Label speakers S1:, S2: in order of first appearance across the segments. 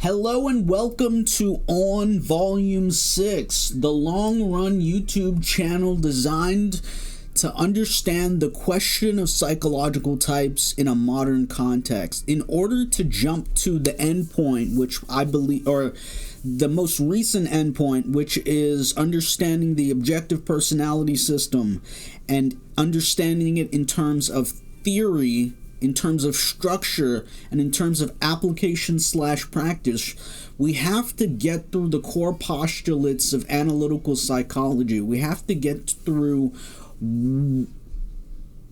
S1: Hello and welcome to On Volume 6, the long-run YouTube channel designed to understand the question of psychological types in a modern context. In order to jump to the endpoint, which I believe, or the most recent endpoint, which is understanding the objective personality system and understanding it in terms of theory, in terms of structure, and in terms of application/practice, we have to get through the core postulates of analytical psychology. We have to get through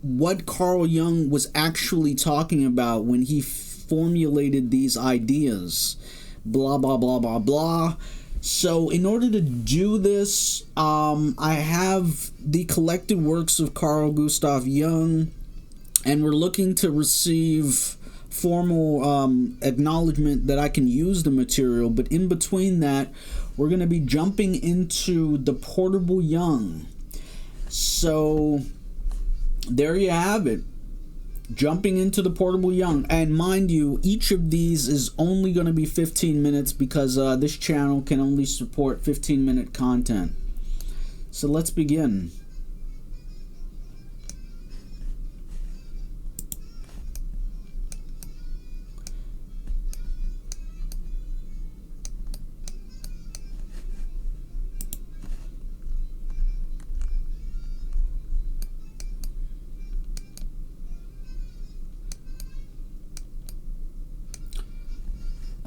S1: what Carl Jung was actually talking about when he formulated these ideas. Blah, blah, blah, blah, blah. So in order to do this, I have the collected works of Carl Gustav Jung, and we're looking to receive formal acknowledgement that I can use the material. But in between that, we're going to be jumping into the Portable Jung. So there you have it. Jumping into the Portable Jung. And mind you, each of these is only going to be 15 minutes because this channel can only support 15-minute content. So let's begin.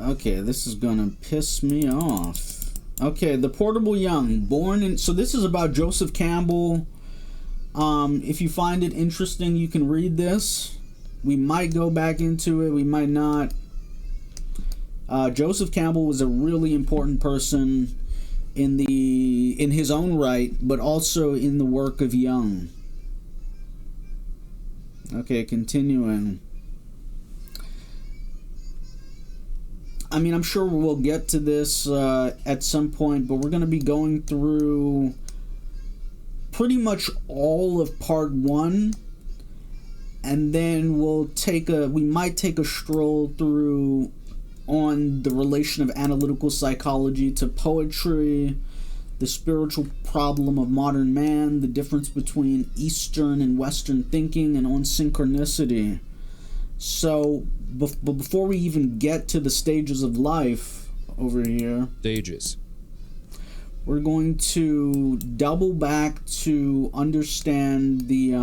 S1: Okay, this is gonna piss me off. Okay, the Portable Jung, born in... So this is about Joseph Campbell. If you find it interesting, you can read this. We might go back into it, we might not. Joseph Campbell was a really important person in his own right, but also in the work of Jung. Okay, continuing. I mean, I'm sure we'll get to this at some point, but we're going to be going through pretty much all of part 1, and then we might take a stroll through on the relation of analytical psychology to poetry, the spiritual problem of modern man, the difference between Eastern and Western thinking, and on synchronicity. So, before we even get to the stages of life over here,
S2: stages,
S1: we're going to double back to understand the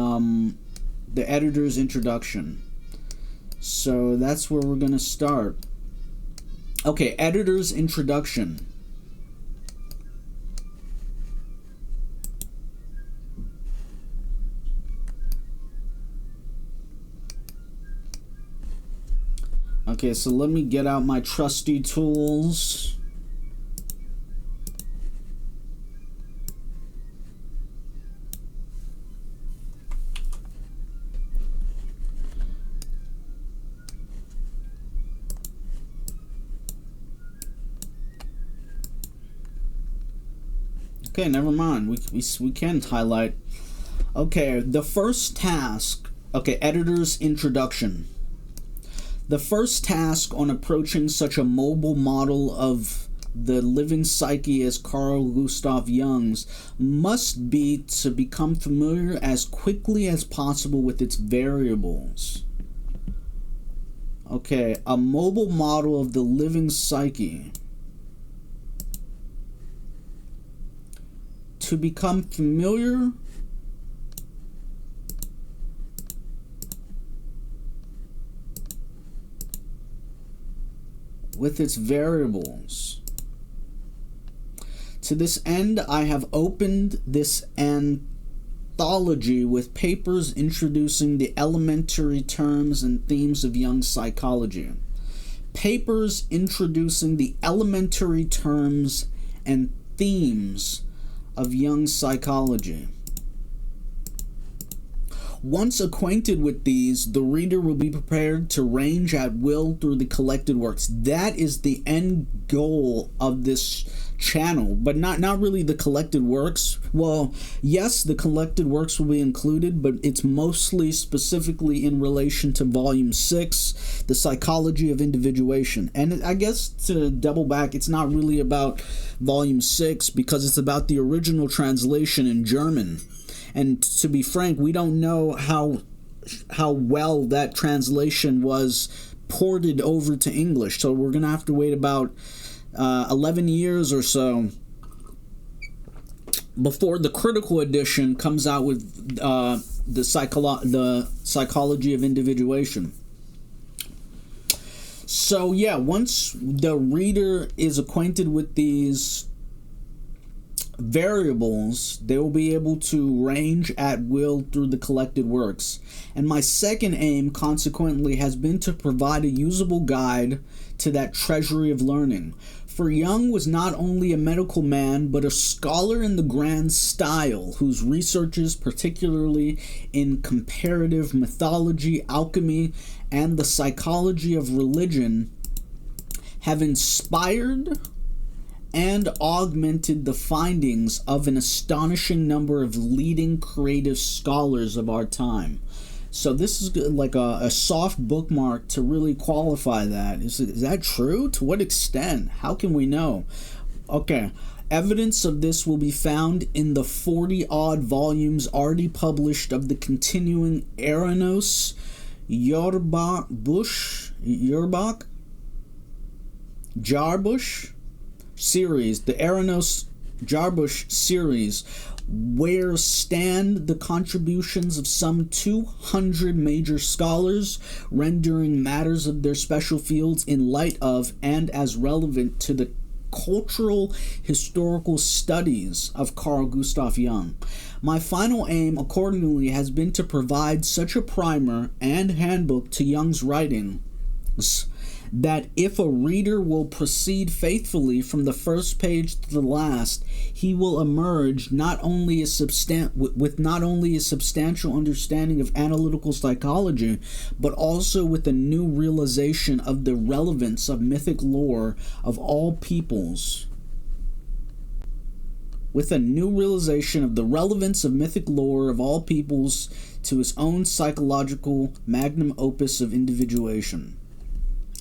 S1: editor's introduction. So that's where we're going to start. Okay, editor's introduction. Okay, so let me get out my trusty tools. Okay, never mind. We can highlight. Okay, the first task. Okay, editor's introduction. The first task on approaching such a mobile model of the living psyche as Carl Gustav Jung's must be to become familiar as quickly as possible with its variables. Okay, a mobile model of the living psyche. To become familiar with its variables. To this end, I have opened this anthology with papers introducing the elementary terms and themes of Jung's psychology. Papers introducing the elementary terms and themes of Jung's psychology. Once acquainted with these, the reader will be prepared to range at will through the collected works. That is the end goal of this channel, but not really the collected works. Well, yes, the collected works will be included, but it's mostly specifically in relation to Volume 6, The Psychology of Individuation. And I guess to double back, it's not really about Volume 6 because it's about the original translation in German. And to be frank, we don't know how well that translation was ported over to English. So we're going to have to wait about 11 years or so before the critical edition comes out with the Psychology of Individuation. So yeah, once the reader is acquainted with these variables, they will be able to range at will through the collected works. And my second aim, consequently, has been to provide a usable guide to that treasury of learning. For Jung was not only a medical man, but a scholar in the grand style, whose researches, particularly in comparative mythology, alchemy, and the psychology of religion, have inspired and augmented the findings of an astonishing number of leading creative scholars of our time. So this is like a soft bookmark to really qualify that. Is that true? To what extent? How can we know? Okay, evidence of this will be found in the 40-odd volumes already published of the continuing Eranos Jarbush series, the Eranos Jarbush series, where stand the contributions of some 200 major scholars, rendering matters of their special fields in light of and as relevant to the cultural historical studies of Carl Gustav Jung. My final aim, accordingly, has been to provide such a primer and handbook to Jung's writings that if a reader will proceed faithfully from the first page to the last, he will emerge not only with not only a substantial understanding of analytical psychology, but also with a new realization of the relevance of mythic lore of all peoples. With a new realization of the relevance of mythic lore of all peoples to his own psychological magnum opus of individuation.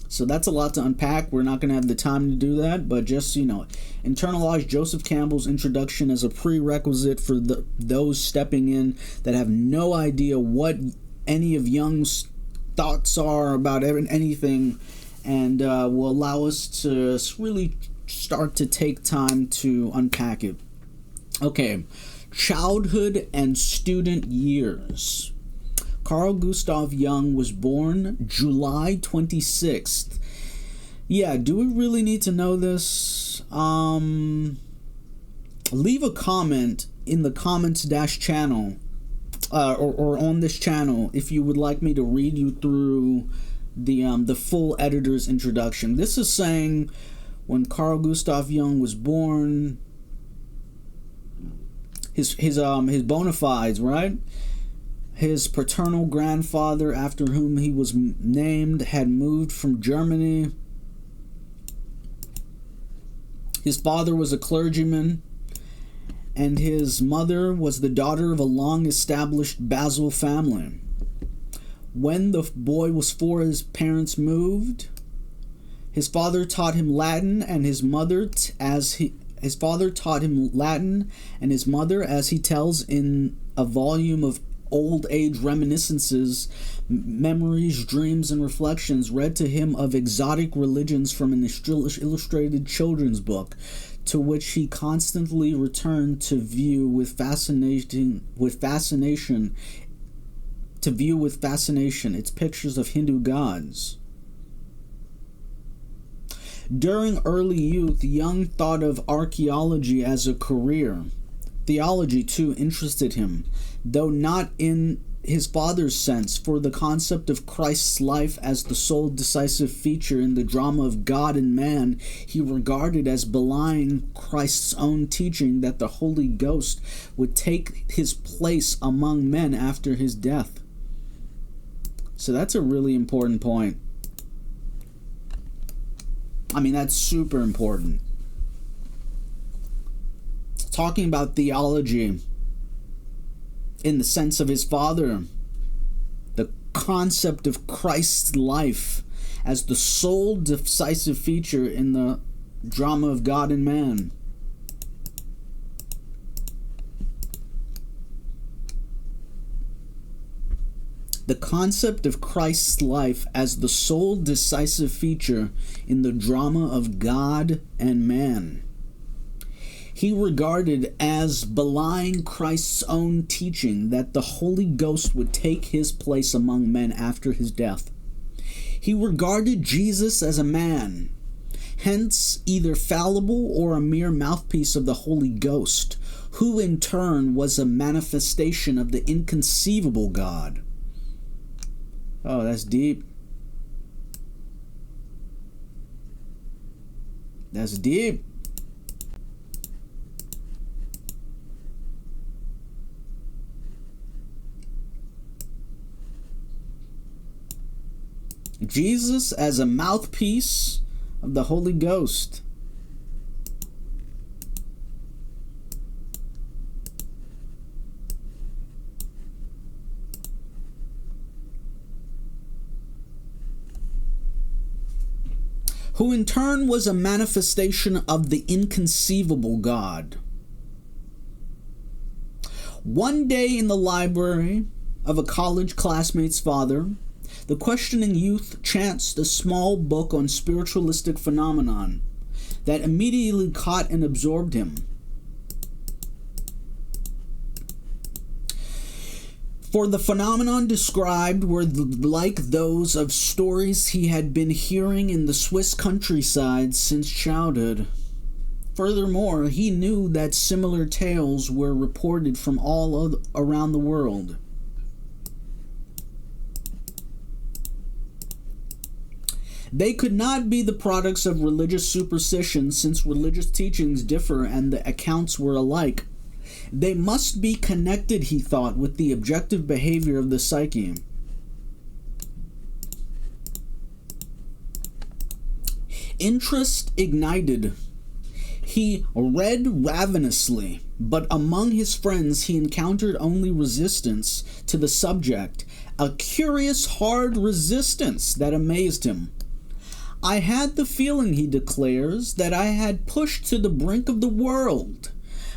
S1: So that's a lot to unpack. We're not going to have the time to do that, but just, internalize Joseph Campbell's introduction as a prerequisite for those stepping in that have no idea what any of Jung's thoughts are about anything, and will allow us to really start to take time to unpack it. Okay, childhood and student years. Carl Gustav Jung was born July 26th. Yeah, do we really need to know this? Leave a comment in the comments-channel or on this channel if you would like me to read you through the full editor's introduction. This is saying when Carl Gustav Jung was born, his bona fides, right? His paternal grandfather, after whom he was named, had moved from Germany. His father was a clergyman, and his mother was the daughter of a long-established Basel family. When the boy was 4, his parents moved. His father taught him Latin, and his mother, as he tells in a volume of old age reminiscences, memories, dreams, and reflections, read to him of exotic religions from an illustrated children's book, to which he constantly returned to view with fascination its pictures of Hindu gods. During early youth, Jung thought of archaeology as a career. Theology, too, interested him, though not in his father's sense for the concept of Christ's life as the sole decisive feature in the drama of God and man, he regarded as belying Christ's own teaching that the Holy Ghost would take his place among men after his death. So that's a really important point. I mean, that's super important. Talking about theology in the sense of his father, the concept of Christ's life as the sole decisive feature in the drama of God and man. The concept of Christ's life as the sole decisive feature in the drama of God and man. He regarded as belying Christ's own teaching that the Holy Ghost would take his place among men after his death. He regarded Jesus as a man, hence either fallible or a mere mouthpiece of the Holy Ghost, who in turn was a manifestation of the inconceivable God. Oh, that's deep. That's deep. Jesus as a mouthpiece of the Holy Ghost. Who in turn was a manifestation of the inconceivable God. One day in the library of a college classmate's father, the questioning youth chanced a small book on spiritualistic phenomenon that immediately caught and absorbed him. For the phenomenon described were like those of stories he had been hearing in the Swiss countryside since childhood. Furthermore, he knew that similar tales were reported from all around the world. They could not be the products of religious superstition, since religious teachings differ and the accounts were alike. They must be connected, he thought, with the objective behavior of the psyche. Interest ignited. He read ravenously, but among his friends he encountered only resistance to the subject, a curious hard resistance that amazed him. I had the feeling, he declares, that I had pushed to the brink of the world.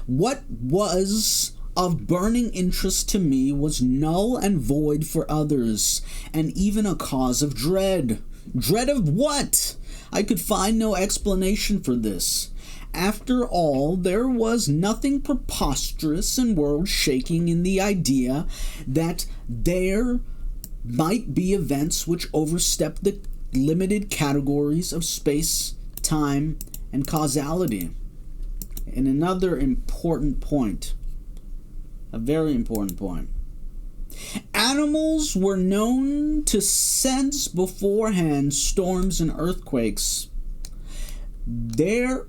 S1: What was of burning interest to me was null and void for others, and even a cause of dread. Dread of what? I could find no explanation for this. After all, there was nothing preposterous and world-shaking in the idea that there might be events which overstep the limited categories of space, time, and causality. And another important point, a very important point. Animals were known to sense beforehand storms and earthquakes. There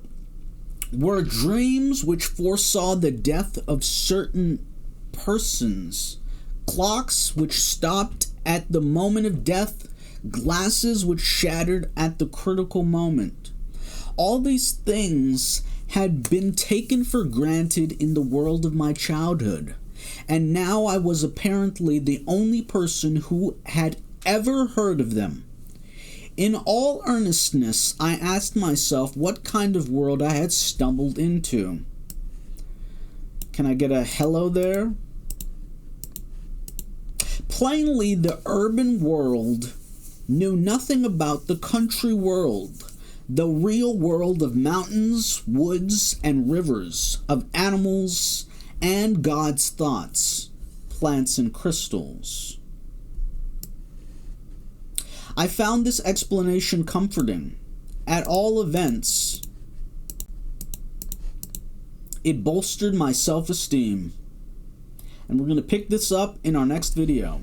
S1: were dreams which foresaw the death of certain persons, clocks which stopped at the moment of death, glasses which shattered at the critical moment. All these things had been taken for granted in the world of my childhood, and now I was apparently the only person who had ever heard of them. In all earnestness, I asked myself what kind of world I had stumbled into. Can I get a hello there? Plainly, the urban world knew nothing about the country world, the real world of mountains, woods, and rivers, of animals, and God's thoughts, plants and crystals. I found this explanation comforting. At all events, it bolstered my self-esteem. And we're going to pick this up in our next video.